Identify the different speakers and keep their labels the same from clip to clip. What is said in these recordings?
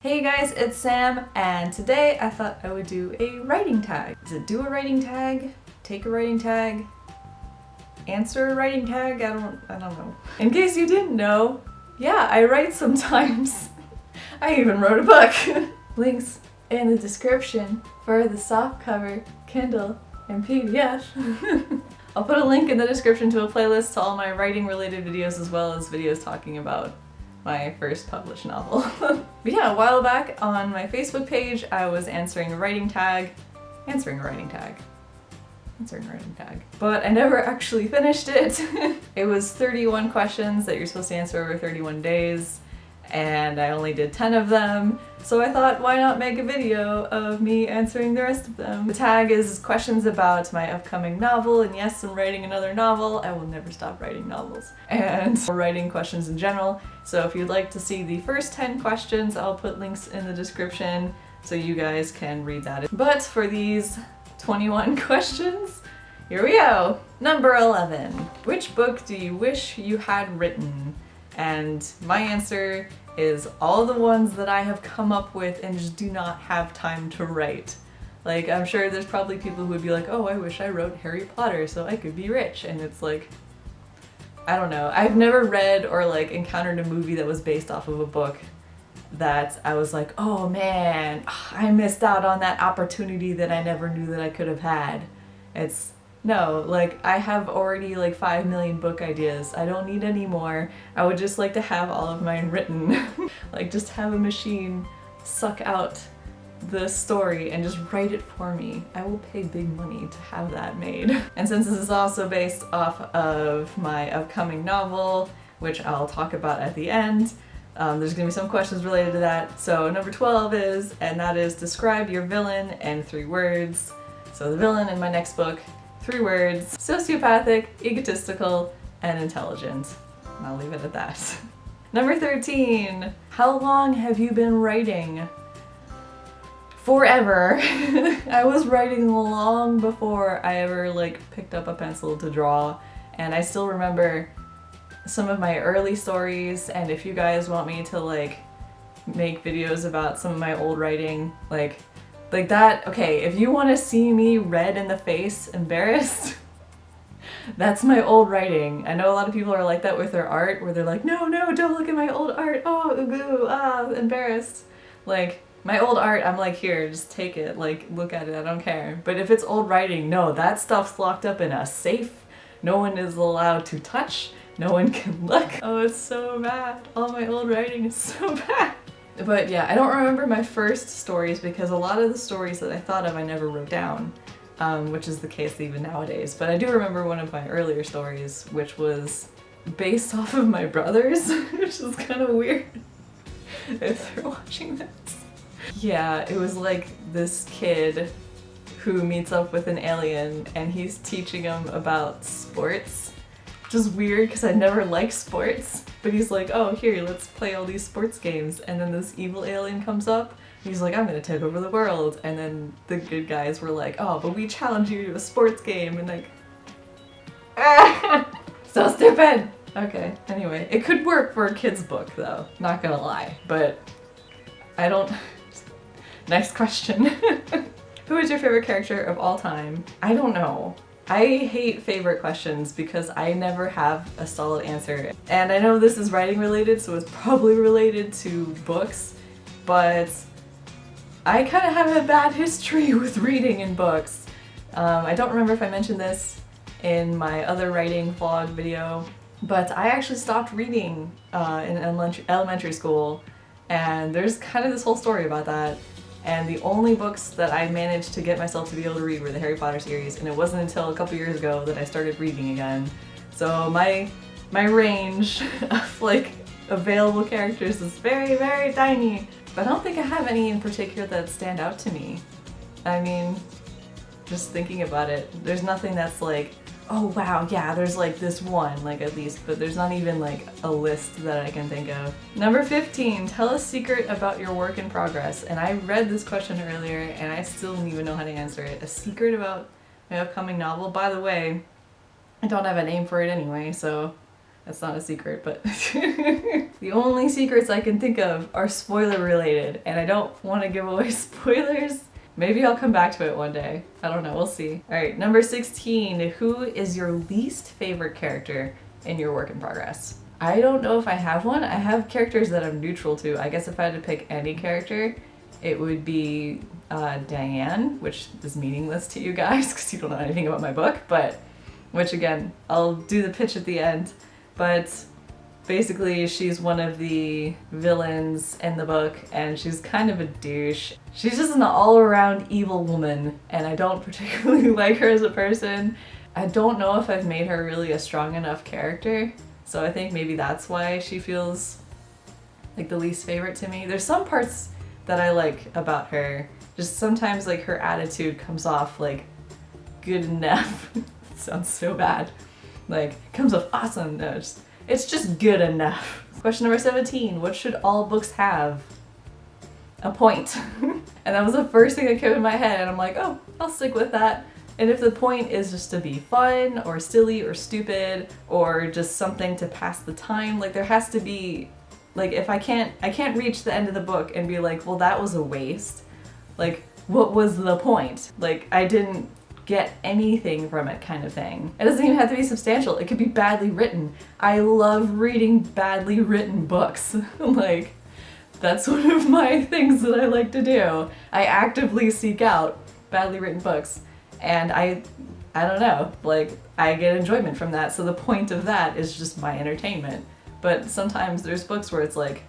Speaker 1: Hey guys, it's Sam, and today I thought I would do a writing tag. Is it do a writing tag? Take a writing tag? Answer a writing tag? I don't know. In case you didn't know, yeah, I write sometimes. I even wrote a book. Links in the description for the softcover, Kindle, and PDF. I'll put a link in the description to a playlist to all my writing related videos as well as videos talking about my first published novel. But yeah, a while back on my Facebook page I was answering a writing tag. But I never actually finished it. It was 31 questions that you're supposed to answer over 31 days, and I only did 10 of them, so I thought why not make a video of me answering the rest of them. The tag is questions about my upcoming novel, and yes, I'm writing another novel. I will never stop writing novels. And writing questions in general, so if you'd like to see the first 10 questions, I'll put links in the description so you guys can read that. But for these 21 questions, here we go! Number 11. Which book do you wish you had written? And my answer is all the ones that I have come up with and just do not have time to write. Like, I'm sure there's probably people who would be like, oh, I wish I wrote Harry Potter so I could be rich. And it's like, I don't know. I've never read or like encountered a movie that was based off of a book that I was like, oh man, I missed out on that opportunity that I never knew that I could have had. No, like, I have already like 5 million book ideas. I don't need any more. I would just like to have all of mine written. Like, just have a machine suck out the story and just write it for me. I will pay big money to have that made. And since this is also based off of my upcoming novel, which I'll talk about at the end, there's gonna be some questions related to that. So number 12 is, and that is describe your villain in 3 words. So the villain in my next book, 3 words: sociopathic, egotistical, and intelligent. And I'll leave it at that. Number 13. How long have you been writing? Forever. I was writing long before I ever like picked up a pencil to draw, and I still remember some of my early stories, and if you guys want me to like make videos about some of my old writing, like that, okay, if you want to see me red in the face, embarrassed, that's my old writing. I know a lot of people are like that with their art, where they're like, no, don't look at my old art, oh, ooh, embarrassed. Like, my old art, I'm like, here, just take it, like, look at it, I don't care. But if it's old writing, no, that stuff's locked up in a safe. No one is allowed to touch, no one can look. Oh, it's so bad. All my old writing is so bad. But yeah, I don't remember my first stories because a lot of the stories that I thought of I never wrote down, which is the case even nowadays. But I do remember one of my earlier stories, which was based off of my brothers, which is kind of weird if they're watching this. Yeah, it was like this kid who meets up with an alien and he's teaching him about sports. Which is weird because I never liked sports, but he's like, oh, here, let's play all these sports games, and then this evil alien comes up, he's like, I'm gonna take over the world, and then the good guys were like, oh, but we challenge you to a sports game, and like, so stupid! Okay, anyway, it could work for a kid's book though, not gonna lie, but I don't... Next question. Who is your favorite character of all time? I don't know. I hate favorite questions because I never have a solid answer. And I know this is writing related, so it's probably related to books, but I kind of have a bad history with reading in books. I don't remember if I mentioned this in my other writing vlog video, but I actually stopped reading in elementary school, and there's kind of this whole story about that. And the only books that I managed to get myself to be able to read were the Harry Potter series, and it wasn't until a couple years ago that I started reading again. So my range of like available characters is very, very tiny. But I don't think I have any in particular that stand out to me. I mean, just thinking about it, there's nothing that's like, oh wow, yeah, there's like this one, like at least, but there's not even like a list that I can think of. Number 15, tell a secret about your work in progress. And I read this question earlier and I still don't even know how to answer it. A secret about my upcoming novel? By the way, I don't have a name for it anyway, so That's not a secret, but the only secrets I can think of are spoiler related, and I don't want to give away spoilers. Maybe I'll come back to it one day. I don't know, we'll see. Alright, number 16. Who is your least favorite character in your work in progress? I don't know if I have one. I have characters that I'm neutral to. I guess if I had to pick any character, it would be Diane, which is meaningless to you guys because you don't know anything about my book, but which again, I'll do the pitch at the end. But basically, she's one of the villains in the book, and she's kind of a douche. She's just an all-around evil woman, and I don't particularly like her as a person. I don't know if I've made her really a strong enough character, so I think maybe that's why she feels like the least favorite to me. There's some parts that I like about her. Just sometimes like her attitude comes off like good enough. It sounds so bad. Like, comes off awesome. No, it's just good enough. Question number 17. What should all books have? A point. And that was the first thing that came in my head, and I'm like, oh, I'll stick with that. And if the point is just to be fun or silly or stupid or just something to pass the time, like there has to be, like if I can't reach the end of the book and be like, well, that was a waste. Like, what was the point? Like, I didn't get anything from it kind of thing. It doesn't even have to be substantial. It could be badly written. I love reading badly written books. Like, that's one of my things that I like to do. I actively seek out badly written books. And I don't know, like, I get enjoyment from that. So the point of that is just my entertainment. But sometimes there's books where it's like,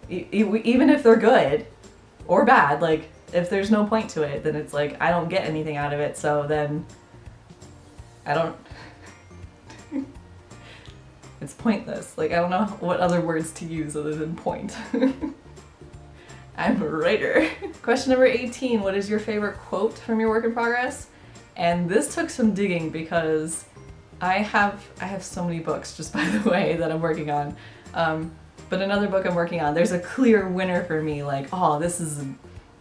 Speaker 1: even if they're good or bad, like, if there's no point to it, then it's like, I don't get anything out of it, so then I don't... It's pointless. Like, I don't know what other words to use other than point. I'm a writer. Question number 18. What is your favorite quote from your work in progress? And this took some digging because I have so many books, just by the way, that I'm working on. But another book I'm working on, there's a clear winner for me, like, oh, this is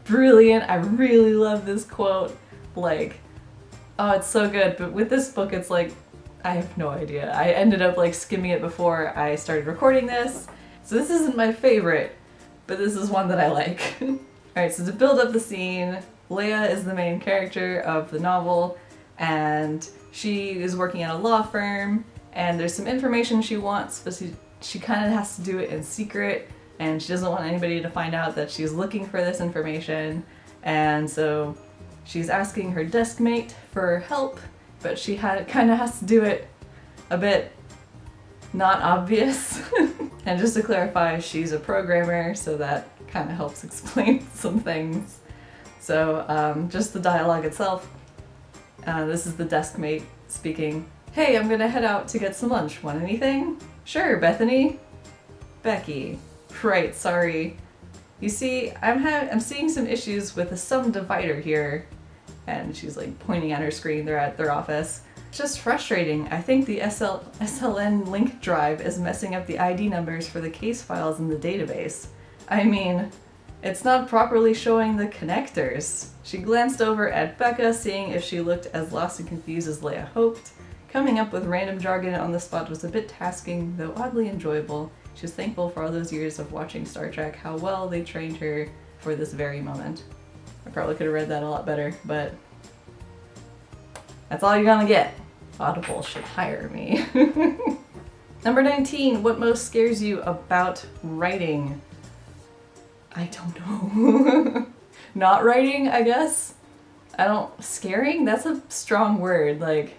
Speaker 1: brilliant, I really love this quote, like, oh, it's so good. But with this book, it's like, I have no idea. I ended up like skimming it before I started recording this, so this isn't my favorite, but this is one that I like. Alright, so to build up the scene, Leia is the main character of the novel, and she is working at a law firm, and there's some information she wants, but she kind of has to do it in secret, and she doesn't want anybody to find out that she's looking for this information, and so she's asking her desk mate for help, but she kind of has to do it a bit not obvious. And just to clarify, she's a programmer, so that kind of helps explain some things. So just the dialogue itself. This is the desk mate speaking. Hey, I'm gonna head out to get some lunch. Want anything? Sure, Bethany. Becky. Right, sorry. You see, I'm seeing some issues with the sum divider here. And she's like pointing at her screen. They're at their office. It's just frustrating. I think the SLN link drive is messing up the ID numbers for the case files in the database. I mean, it's not properly showing the connectors. She glanced over at Becca, seeing if she looked as lost and confused as Leia hoped. Coming up with random jargon on the spot was a bit tasking, though oddly enjoyable. She was thankful for all those years of watching Star Trek, how well they trained her for this very moment. I probably could have read that a lot better, but that's all you're gonna get. Audible should hire me. Number 19, what most scares you about writing? I don't know. Not writing, I guess? Scaring? That's a strong word. Like,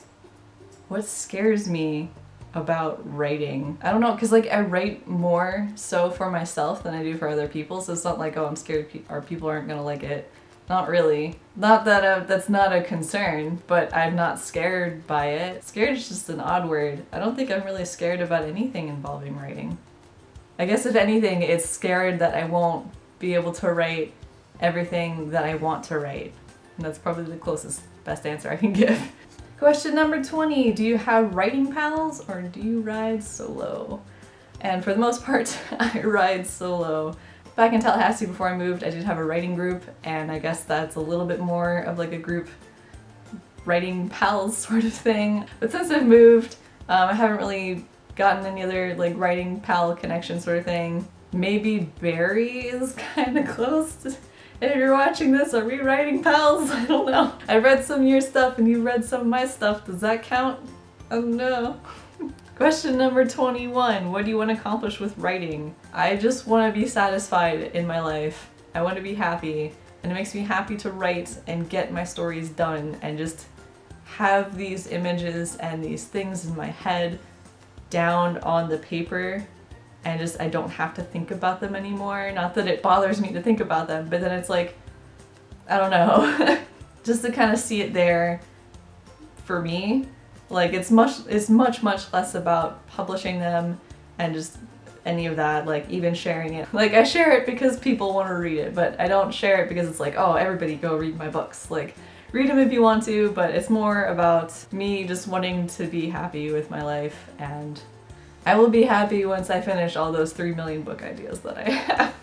Speaker 1: what scares me about writing? I don't know, because like I write more so for myself than I do for other people, so it's not like, oh, I'm scared people aren't gonna like it. Not really. Not that that's not a concern, but I'm not scared by it. Scared is just an odd word. I don't think I'm really scared about anything involving writing. I guess if anything, it's scared that I won't be able to write everything that I want to write. And that's probably the closest, best answer I can give. Question number 20, do you have writing pals or do you ride solo? And for the most part, I ride solo. Back in Tallahassee before I moved, I did have a writing group, and I guess that's a little bit more of like a group writing pals sort of thing. But since I've moved, I haven't really gotten any other like writing pal connection sort of thing. Maybe Barry is kind of close to, if you're watching this, are we writing pals? I don't know. I read some of your stuff and you read some of my stuff. Does that count? Oh no. Question number 21. What do you want to accomplish with writing? I just want to be satisfied in my life. I want to be happy. And it makes me happy to write and get my stories done and just have these images and these things in my head down on the paper, and just I don't have to think about them anymore. Not that it bothers me to think about them, but then it's like, I don't know, just to kind of see it there for me. Like it's much less about publishing them and just any of that, like even sharing it. Like I share it because people want to read it, but I don't share it because it's like, oh, everybody go read my books. Like read them if you want to, but it's more about me just wanting to be happy with my life, and I will be happy once I finish all those 3 million book ideas that I have.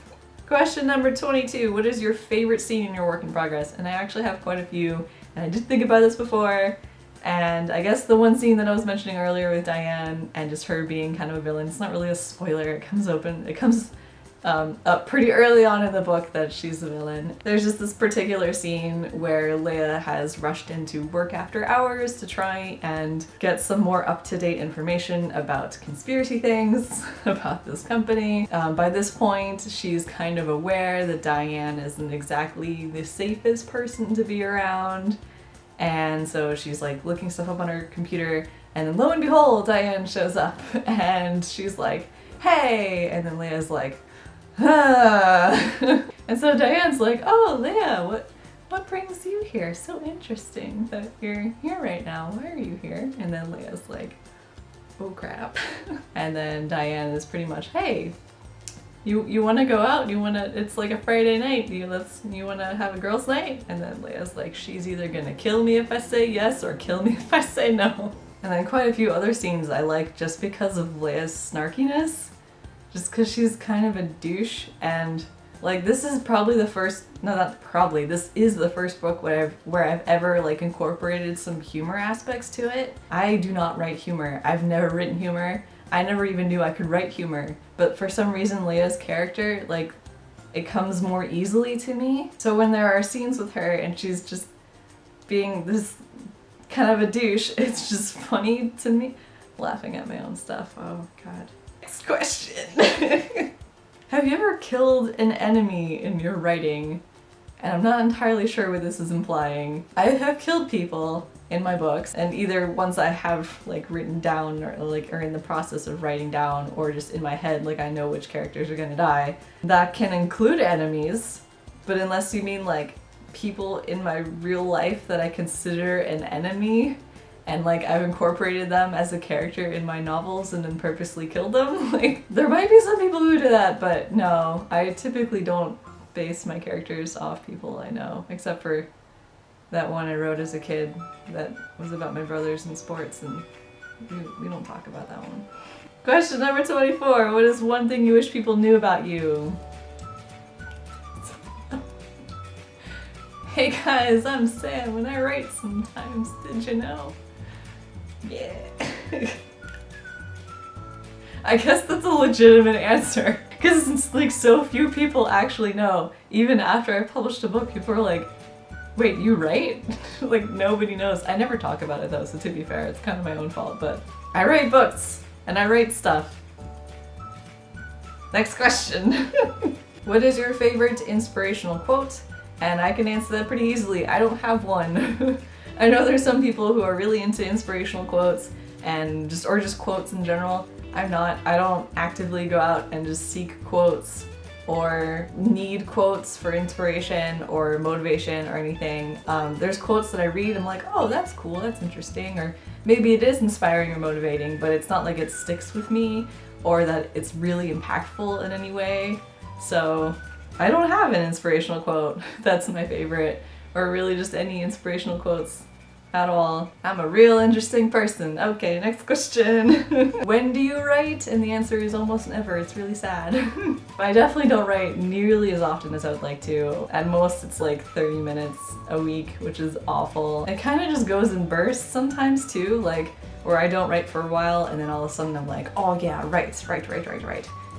Speaker 1: Question number 22. What is your favorite scene in your work in progress? And I actually have quite a few, and I did think about this before, and I guess the one scene that I was mentioning earlier with Diane and just her being kind of a villain, it's not really a spoiler, it comes up pretty early on in the book that she's the villain. There's just this particular scene where Leia has rushed into work after hours to try and get some more up-to-date information about conspiracy things about this company. By this point, she's kind of aware that Diane isn't exactly the safest person to be around, and so she's like looking stuff up on her computer, and then lo and behold, Diane shows up and she's like, hey, and then Leia's like, and so Diane's like, oh, Leia, what brings you here? So interesting that you're here right now. Why are you here? And then Leia's like, oh crap. And then Diane is pretty much, hey, you want to go out? It's like a Friday night. You want to have a girls' night? And then Leia's like, she's either gonna kill me if I say yes or kill me if I say no. And then quite a few other scenes I like just because of Leia's snarkiness. Just because she's kind of a douche, and like this is probably the first, no, not probably, this is the first book where I've ever like incorporated some humor aspects to it. I do not write humor. I've never written humor. I never even knew I could write humor, but for some reason Leia's character, like, it comes more easily to me. So when there are scenes with her and she's just being this kind of a douche, it's just funny to me. Laughing at my own stuff, oh god. Next question. Have you ever killed an enemy in your writing? And I'm not entirely sure what this is implying. I have killed people in my books, and either ones I have like written down or like are in the process of writing down, or just in my head, like I know which characters are gonna die. That can include enemies, but unless you mean like people in my real life that I consider an enemy, and like I've incorporated them as a character in my novels and then purposely killed them. Like there might be some people who do that, but no, I typically don't base my characters off people I know, except for that one I wrote as a kid that was about my brothers in sports, and we don't talk about that one. Question number 24. What is one thing you wish people knew about you? Hey guys, I'm Sam and I write sometimes, did you know? Yeah. I guess that's a legitimate answer, because it's like so few people actually know. Even after I published a book, people are like, wait, you write? Like nobody knows. I never talk about it though, so to be fair, it's kind of my own fault, but I write books and I write stuff. Next question. What is your favorite inspirational quote? And I can answer that pretty easily. I don't have one. I know there's some people who are really into inspirational quotes and just quotes in general. I'm not. I don't actively go out and just seek quotes or need quotes for inspiration or motivation or anything. There's quotes that I read, I'm like, oh, that's cool, that's interesting, or maybe it is inspiring or motivating, but it's not like it sticks with me or that it's really impactful in any way. So I don't have an inspirational quote that's my favorite, or really just any inspirational quotes at all. I'm a real interesting person. Okay, next question. When do you write? And the answer is almost never. It's really sad. I definitely don't write nearly as often as I would like to. At most it's like 30 minutes a week, which is awful. It kind of just goes in bursts sometimes too. Like or I don't write for a while and then all of a sudden I'm like, oh yeah, write.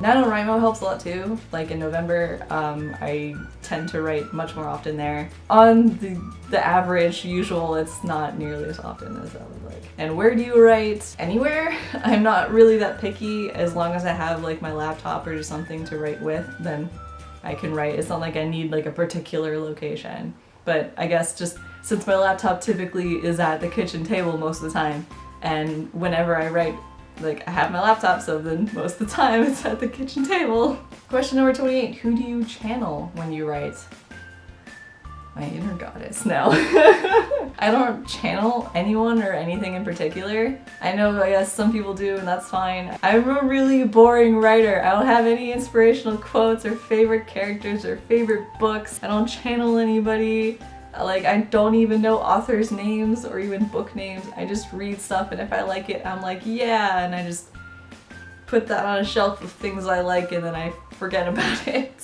Speaker 1: NaNoWriMo helps a lot too. Like in November, I tend to write much more often there. On the average usual, it's not nearly as often as I would like. And where do you write? Anywhere. I'm not really that picky. As long as I have like my laptop or just something to write with, then I can write. It's not like I need like a particular location. But I guess just since my laptop typically is at the kitchen table most of the time, and whenever I write, like I have my laptop, so then most of the time it's at the kitchen table. Question number 28, who do you channel when you write? My inner goddess, no. I don't channel anyone or anything in particular. I know, I guess some people do, and that's fine. I'm a really boring writer. I don't have any inspirational quotes or favorite characters or favorite books. I don't channel anybody. Like, I don't even know authors' names or even book names. I just read stuff, and if I like it, I'm like, yeah, and I just put that on a shelf of things I like, and then I forget about it.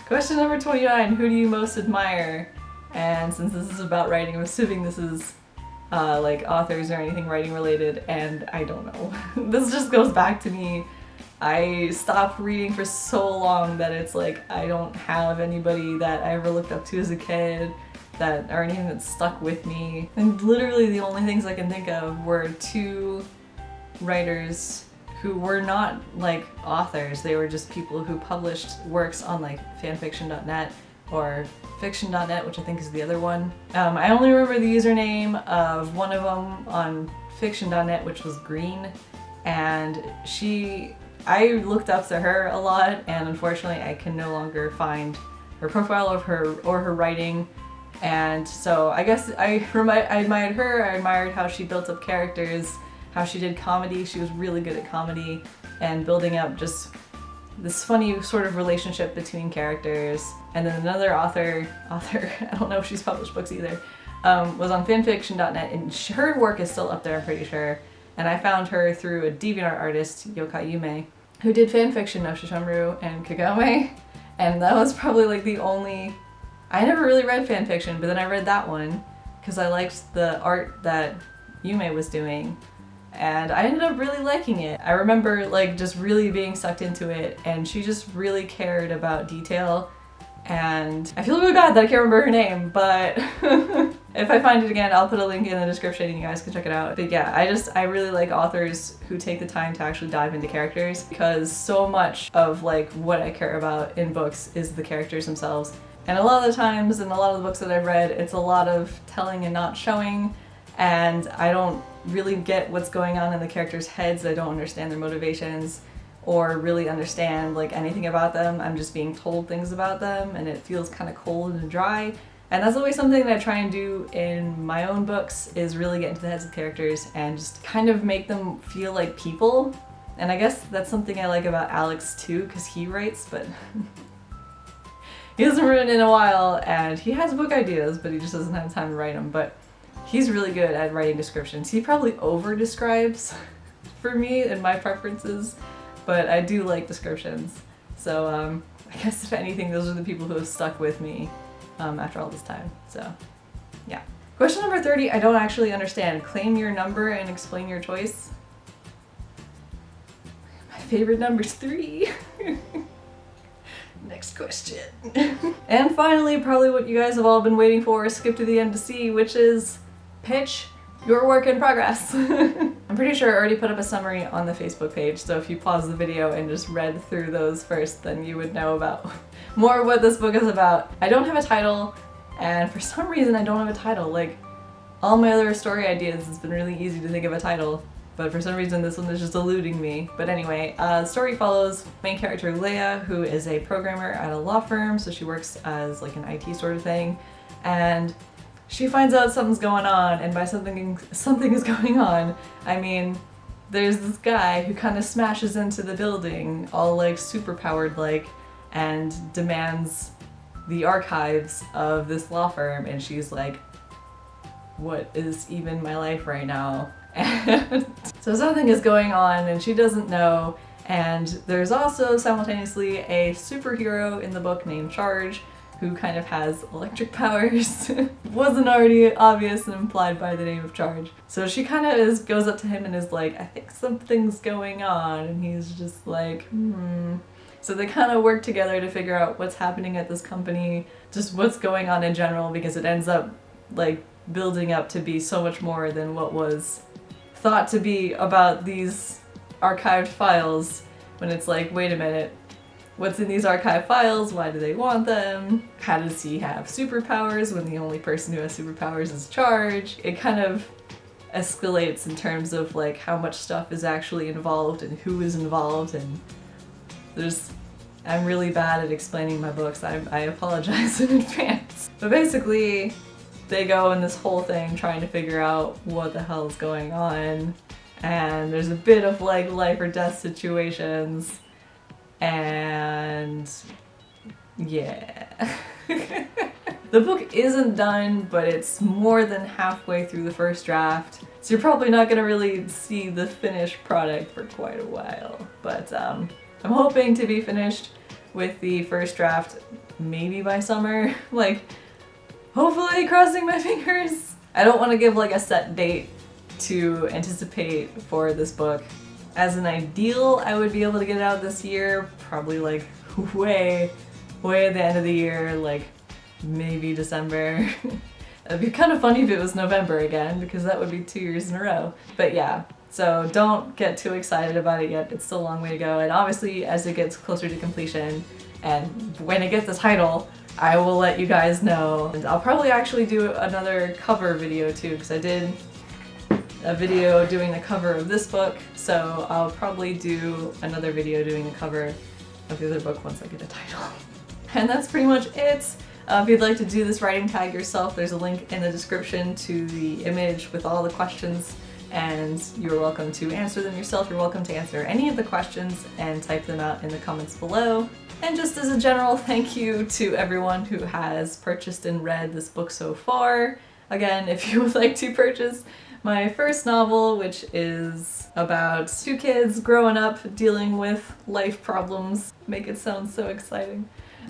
Speaker 1: Question number 29, who do you most admire? And since this is about writing, I'm assuming this is like authors or anything writing related, and I don't know. This just goes back to me. I stopped reading for so long that it's like I don't have anybody that I ever looked up to as a kid that or anything that stuck with me. And literally the only things I can think of were two writers who were not like authors. They were just people who published works on like fanfiction.net or fiction.net, which I think is the other one. I only remember the username of one of them on fiction.net, which was Green, and I looked up to her a lot, and unfortunately I can no longer find her profile of her or her writing. And so I guess I admired her. I admired how she built up characters, how she did comedy. She was really good at comedy and building up just this funny sort of relationship between characters. And then another author, I don't know if she's published books either, was on fanfiction.net, and her work is still up there, I'm pretty sure. And I found her through a DeviantArt artist, Yokai Yume, who did fanfiction of Shishomaru and Kagome. And that was probably like the only... I never really read fanfiction, but then I read that one because I liked the art that Yume was doing, and I ended up really liking it. I remember like just really being sucked into it, and she just really cared about detail, and I feel really bad that I can't remember her name, but if I find it again, I'll put a link in the description and you guys can check it out. But yeah, I really like authors who take the time to actually dive into characters, because so much of like what I care about in books is the characters themselves. And a lot of the times in a lot of the books that I've read, it's a lot of telling and not showing, and I don't really get what's going on in the characters' heads. I don't understand their motivations or really understand like anything about them. I'm just being told things about them, and it feels kind of cold and dry. And that's always something that I try and do in my own books, is really get into the heads of characters and just kind of make them feel like people. And I guess that's something I like about Alex too, because he writes, but he hasn't written in a while, and he has book ideas, but he just doesn't have time to write them. But he's really good at writing descriptions. He probably over-describes for me and my preferences, but I do like descriptions. So I guess if anything, those are the people who have stuck with me after all this time. So yeah. Question number 30, I don't actually understand. Claim your number and explain your choice. My favorite number's 3. Next question. And finally, probably what you guys have all been waiting for, skip to the end to see, which is pitch your work in progress. I'm pretty sure I already put up a summary on the Facebook page, so if you pause the video and just read through those first, then you would know about more of what this book is about. I don't have a title, and for some reason I don't have a title. Like, all my other story ideas, it's been really easy to think of a title, but for some reason this one is just eluding me. But anyway, the story follows main character Leia, who is a programmer at a law firm, so she works as like an IT sort of thing, and she finds out something's going on, and by something is going on, I mean there's this guy who kind of smashes into the building, all like superpowered like, and demands the archives of this law firm, and she's like, what is even my life right now? And so something is going on and she doesn't know, and there's also simultaneously a superhero in the book named Charge, who kind of has electric powers. Wasn't already obvious and implied by the name of Charge. So she kind of goes up to him and is like, I think something's going on, and he's just like, So they kind of work together to figure out what's happening at this company, just what's going on in general, because it ends up like building up to be so much more than what was thought to be about these archived files, when it's like, wait a minute, what's in these archive files? Why do they want them? How does he have superpowers when the only person who has superpowers is Charge? It kind of escalates in terms of like how much stuff is actually involved and who is involved, and I'm really bad at explaining my books. I apologize in advance. But basically, they go in this whole thing trying to figure out what the hell's going on, and there's a bit of like life or death situations. And yeah. The book isn't done, but it's more than halfway through the first draft, so you're probably not gonna really see the finished product for quite a while. But I'm hoping to be finished with the first draft maybe by summer, like hopefully, crossing my fingers. I don't want to give like a set date to anticipate for this book. As an ideal, I would be able to get it out this year, probably like way at the end of the year, like maybe December. It'd be kind of funny if it was November again, because that would be 2 years in a row. But yeah, so don't get too excited about it yet. It's still a long way to go, and obviously as it gets closer to completion and when it gets the title, I will let you guys know. And I'll probably actually do another cover video too, because I did a video doing the cover of this book, so I'll probably do another video doing the cover of the other book once I get a title. And that's pretty much it. If you'd like to do this writing tag yourself, there's a link in the description to the image with all the questions, and you're welcome to answer them yourself. You're welcome to answer any of the questions and type them out in the comments below. And just as a general thank you to everyone who has purchased and read this book so far. Again, if you would like to purchase my first novel, which is about 2 kids growing up dealing with life problems. Make it sound so exciting.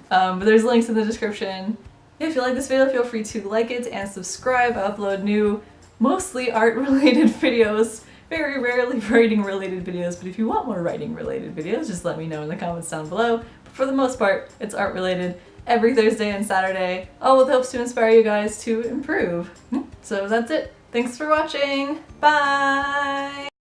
Speaker 1: But there's links in the description. If you like this video, feel free to like it and subscribe. I upload new, mostly art-related videos, very rarely writing-related videos, but if you want more writing-related videos, just let me know in the comments down below. But for the most part, it's art-related every Thursday and Saturday, all with hopes to inspire you guys to improve. So that's it. Thanks for watching. Bye!